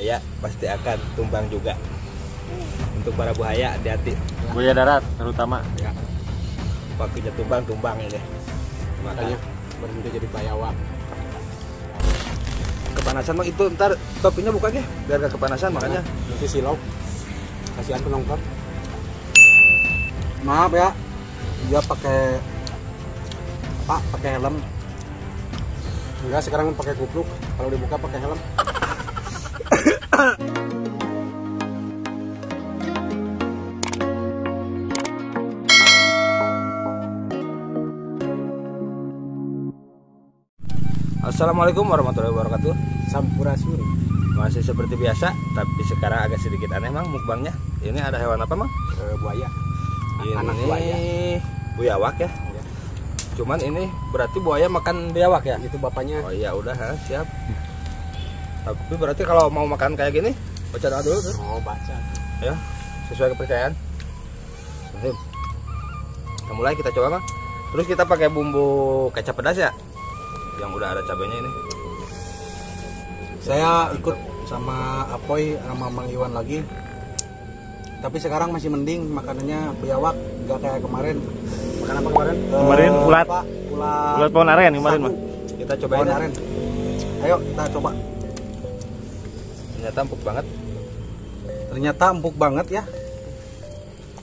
buaya pasti akan tumbang juga. Untuk para buaya hati-hati. Buaya darat terutama. Ya. Waktunya tumbang ini. Makanya berhenti jadi bayawak. Kepanasan Bang, itu ntar topinya buka ya biar gak kepanasan makanya. Nanti silau. Kasihan penonton. Maaf ya. Dia pakai apa? Pakai helm. Enggak, sekarang pakai kupluk. Kalau dibuka pakai helm. Assalamualaikum warahmatullahi wabarakatuh. Sampurasun. Masih seperti biasa, tapi sekarang agak sedikit aneh Mang mukbangnya. Ini ada hewan apa Mang? Buaya. Ini Anak buaya. Biawak ya. Cuman ini berarti buaya makan biawak ya? Itu bapaknya. Oh iya udah ha, siap. Tapi berarti kalau mau makan kayak gini baca doa dulu tuh. Oh, baca. Ya, sesuai kepercayaan. Oke. Kita mulai, kita coba Mang. Terus kita pakai bumbu kecap pedas ya? Yang udah ada cabenya ini. Saya ikut sama Apoy sama Mang Iwan lagi. Tapi sekarang masih mending makanannya biawak, nggak kayak kemarin. Makan apa kemarin? Kemarin ulat. Ulat pohon aren kemarin mah. Kita cobain. Aren. Ayo kita coba. Ternyata empuk banget. Ternyata empuk banget ya.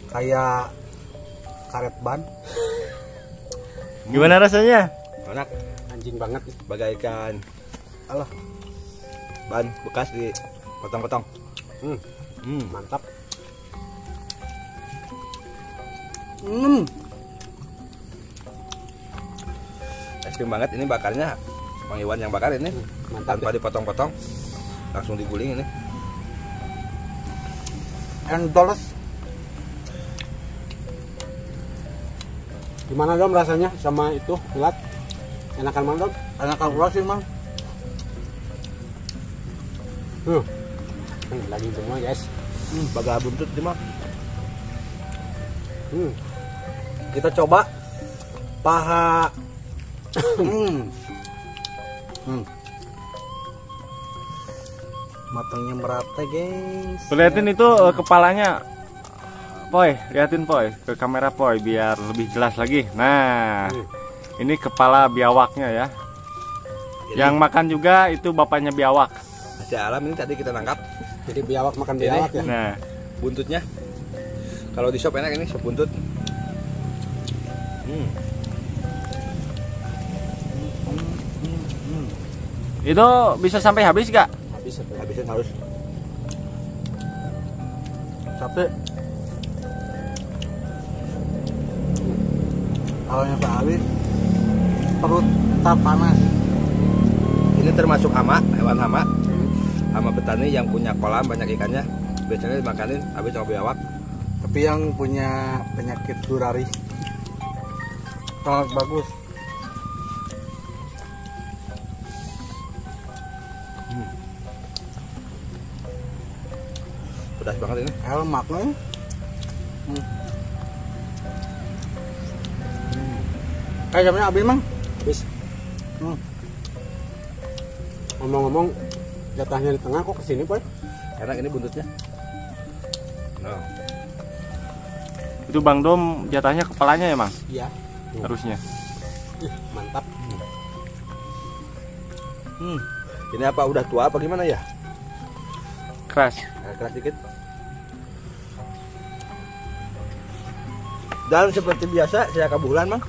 Kayak karet ban. Gimana rasanya? Enak. Anjing banget. Bagaikan Alah, ban bekas dipotong-potong. mantap. Ekstrim banget ini bakarnya. Mang Iwan yang bakar ini. Mantap Tanpa ya. dipotong-potong. Langsung diguling ini. Endoless. Gimana dong rasanya sama itu ulat? Enakan mana dong? Enakan ulat sih Mang. Lagi semua guys. Baga buntut dia mah. Kita coba paha. Matangnya merata guys. Lihatin itu kepalanya. Poy, liatin Poy ke kamera Poy biar lebih jelas lagi. Nah, ini kepala biawaknya ya. Yang makan juga itu bapaknya biawak. Hasil alam ini tadi kita tangkap. Jadi biawak makan biawak ya. Nah, Buntutnya. Kalau di shop enak ini sop buntut. itu bisa sampai habis gak? Habis itu. Habisin harus. Capek. Kalau yang habis perut tak panas. Ini termasuk hama, hewan hama. Hama petani yang punya kolam banyak ikannya. Biasanya dimakanin habis sama biawak. Tapi yang punya penyakit durari sangat bagus. Pedas banget ini. Maknya. Kayak jamnya habis Mang. Habis. Ngomong-ngomong jatahnya di tengah kok kesini Boy? Enak ini buntutnya. Nah, Itu Bang Dom jatahnya kepalanya ya Mang? Iya. Harusnya. Mantap. ini apa udah tua apa gimana ya? Keras. Keras dikit. Dan seperti biasa saya kabulan Mang.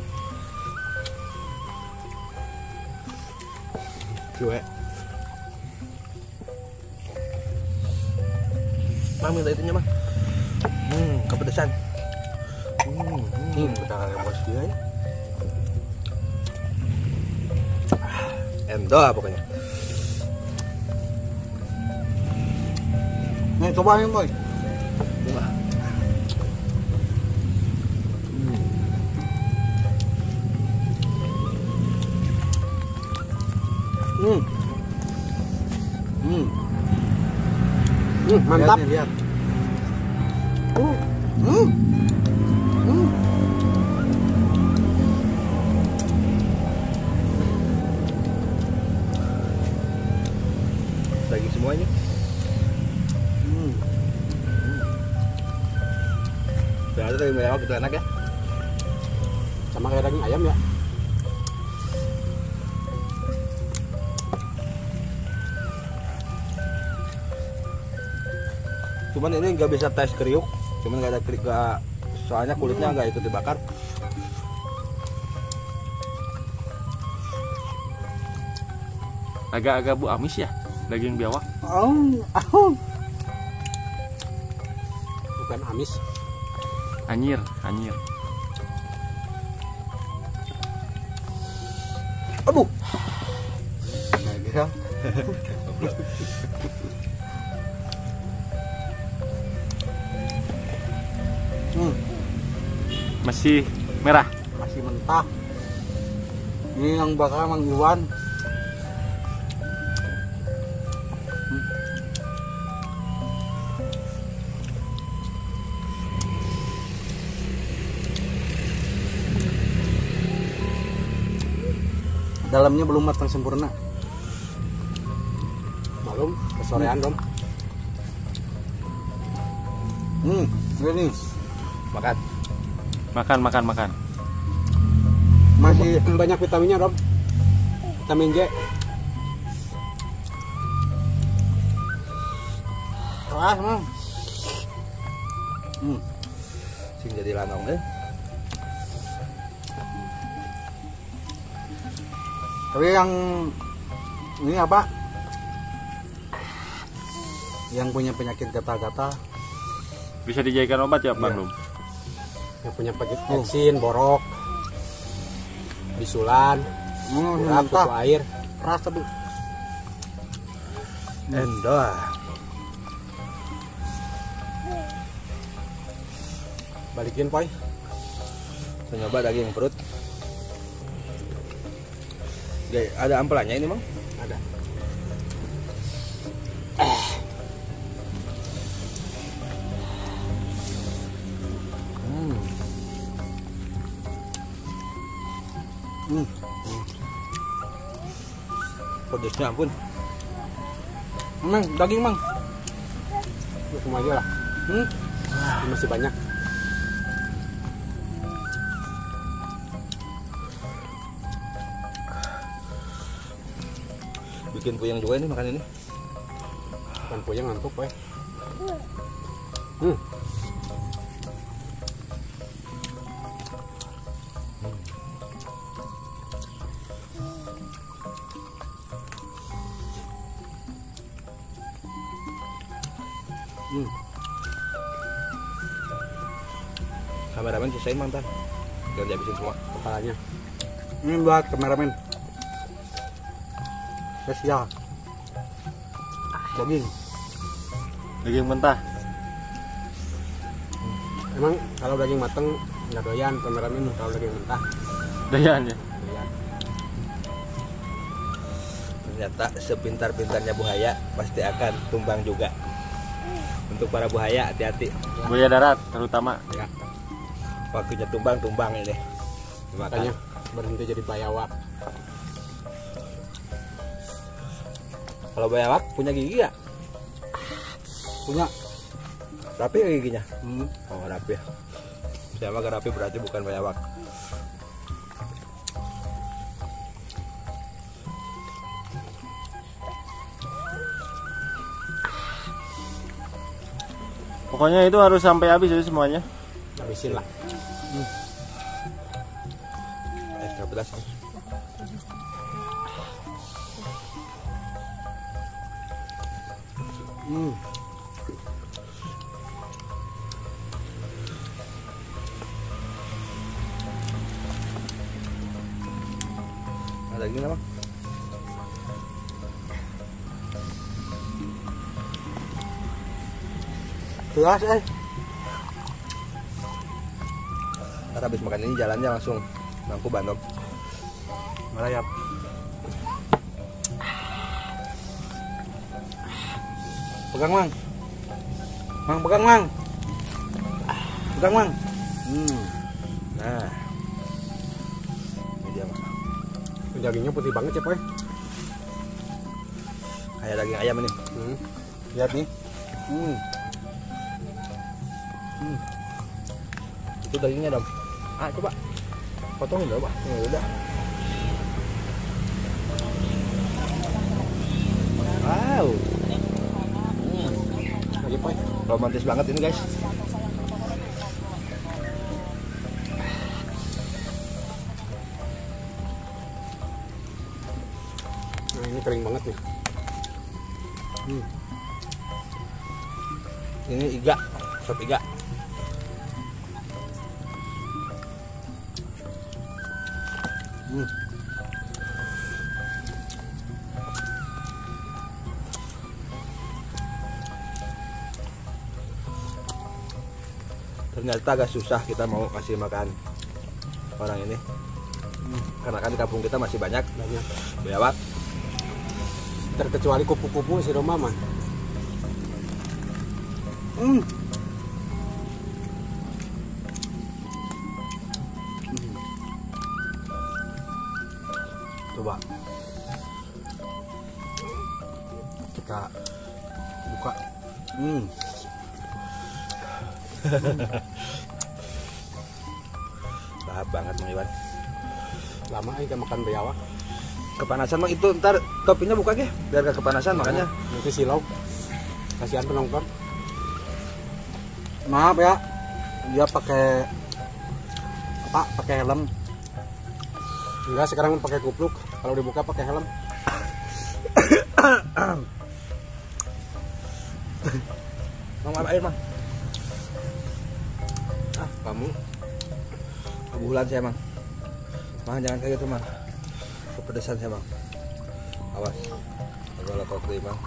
Cuek. Mang minta itunya Mang. Kepedesan. Kita emosi dia ya. Endo lah pokoknya. Nih cobain Boy. Wah. Mantap. Lihat. Daging semuanya. daging biawak itu enak ya. Sama kayak daging ayam ya. Cuman ini nggak bisa tes kriuk, cuman nggak ada kriuk, soalnya kulitnya nggak ikut dibakar. Agak-agak bu amis ya daging biawak. Bukan amis. Anyir. Aduh. Masih merah. Masih mentah. Ini yang bakal Mang Iwan. Dalamnya belum matang sempurna. Malum kesorean dong. Ini Makan. masih banyak vitaminnya dong. Vitamin J. Wah, Mang. Sing jadi lanong Tapi yang ini apa? Yang punya penyakit gatal-gatal, Bisa dijadikan obat ya, Bang Iya. Lum? yang punya penyakit eksin, borok, bisulan, kurap, kutu air, keras tapi endah. balikin poy. Saya nyoba daging perut. Oke, ada ampelannya ini, Mang? Ada. Pedesnya ampun. Mang, daging Mang. Semua aja lah. Ini masih banyak. Bikin puyeng juga ini makan ini. Kan puyeng ngantuk poy. Kameramen sisain mantan. Biar dihabisin semua. Kepalanya. Ini buat kameramen. Spesial. Daging. Daging mentah. Emang kalau daging mateng nggak doyan kameramen kalau daging mentah. Dayan ya. Doyan. Ternyata sepintar-pintarnya buaya pasti akan tumbang juga. Untuk para buaya hati-hati. Buaya darat terutama. Ya, Waktunya tumbang ini. makanya Makanya berhenti jadi bayawak. kalau bayawak punya gigi ya? Punya. Rapi ya giginya? Hmm. Oh, rapi. Saya mah gak rapi berarti bukan bayawak. Pokoknya itu harus sampai habis ya semuanya. Habisin lah. Extra pedas. Ada lagi apa? Tuas Ntar habis makan ini jalannya langsung Mangku Bandung. merayap. Pegang Mang. Mang pegang Mang. Pegang Mang. Nah, ini dia mah. Dagingnya putih banget ya poy. Kayak daging ayam ini. Lihat nih. Itu dagingnya dong. Coba potongin dulu Pak. Udah. Wow. Lagi Poy. Romantis banget ini guys. Nah ini kering banget nih. Ini iga, sop iga. Ternyata agak susah kita mau kasih makan orang ini, karena kan di kampung kita masih banyak biawak. Terkecuali kupu-kupu si Roma mah. Coba Kita buka. lahap banget Mang Iwan. Lama kita makan biawak. Kepanasan Mang, itu ntar topinya buka ge biar gak kepanasan makanya. Nanti silau. Kasihan penonton. Maaf ya. Dia pakai apa? Pakai helm. Enggak, sekarang pakai kupluk. Kalau dibuka pakai helm. Mang air Mang. Kamu kebulan saya Mang. Mang jangan kayak gitu Mang. Kepedesan saya Mang. Awas. Agak lekok deh Mang.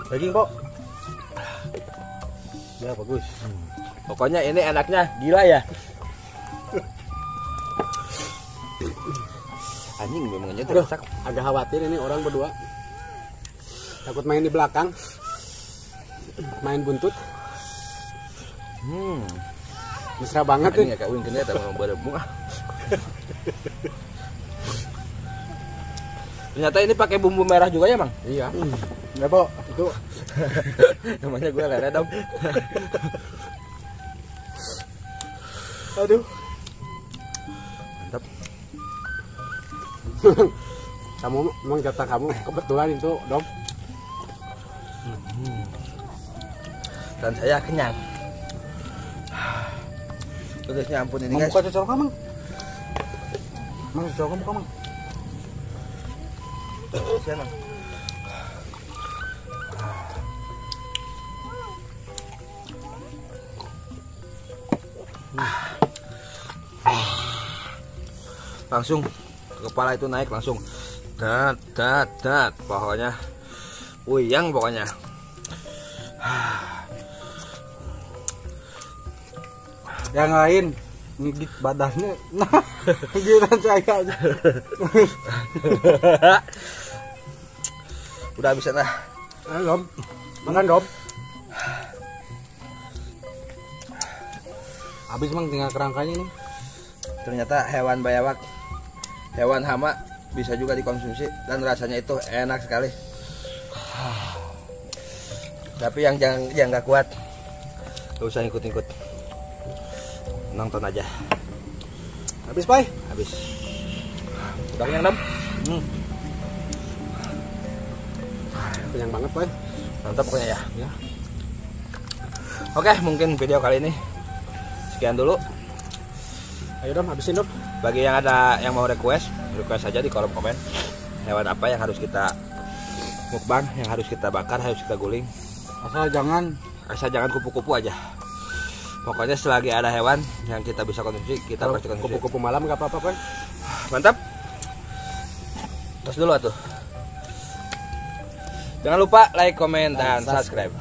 Daging, Pok. Ya, bagus. Pokoknya ini enaknya gila ya. Anjing memangnya Aduh, tersak. agak khawatir ini orang berdua. Takut main di belakang. Main buntut. Mesra banget Anjing nih. ya kawin kene eta mau berebung ah. Ternyata ini pakai bumbu merah juga ya, Mang? Iya. Enggak, Pok. Itu Namanya gue lele dong. aduh. Mantap. Kamu memang jatah kamu kebetulan itu, Dom. Dan saya kenyang. Pedasnya ampun ini Mau guys. buka cocok kamu? Mang cocok kamu, Mang. Siapa? Langsung kepala itu naik langsung. Dat. Pokoknya uyang pokoknya. Yang lain ngigit badannya. Nah, gigitan saya aja. Udah bisa nah. Ayo, Dom. Makan, Dom. Habis Mang tinggal kerangkanya nih. Ternyata hewan bayawak, hewan hama bisa juga dikonsumsi dan rasanya itu enak sekali. Tapi yang nggak kuat, gak usah ikut-ikut, nonton aja. Habis, Pai. Habis. Udah kenyang Dam? Kenyang banget, Pai. Mantap pokoknya ya. Ya. Oke, mungkin video kali ini sekian dulu. Ayo, Dom, habisin, Dom. Bagi yang ada yang mau request aja di kolom komen. Hewan apa yang harus kita mukbang, yang harus kita bakar, harus kita guling. Asal jangan Kupu-kupu aja. Pokoknya selagi ada hewan yang kita bisa konsumsi, kita kalau pasti konsumsi. kupu-kupu malam nggak apa-apa, Pai. Mantap. Terus dulu atuh. Jangan lupa like, comment, dan subscribe.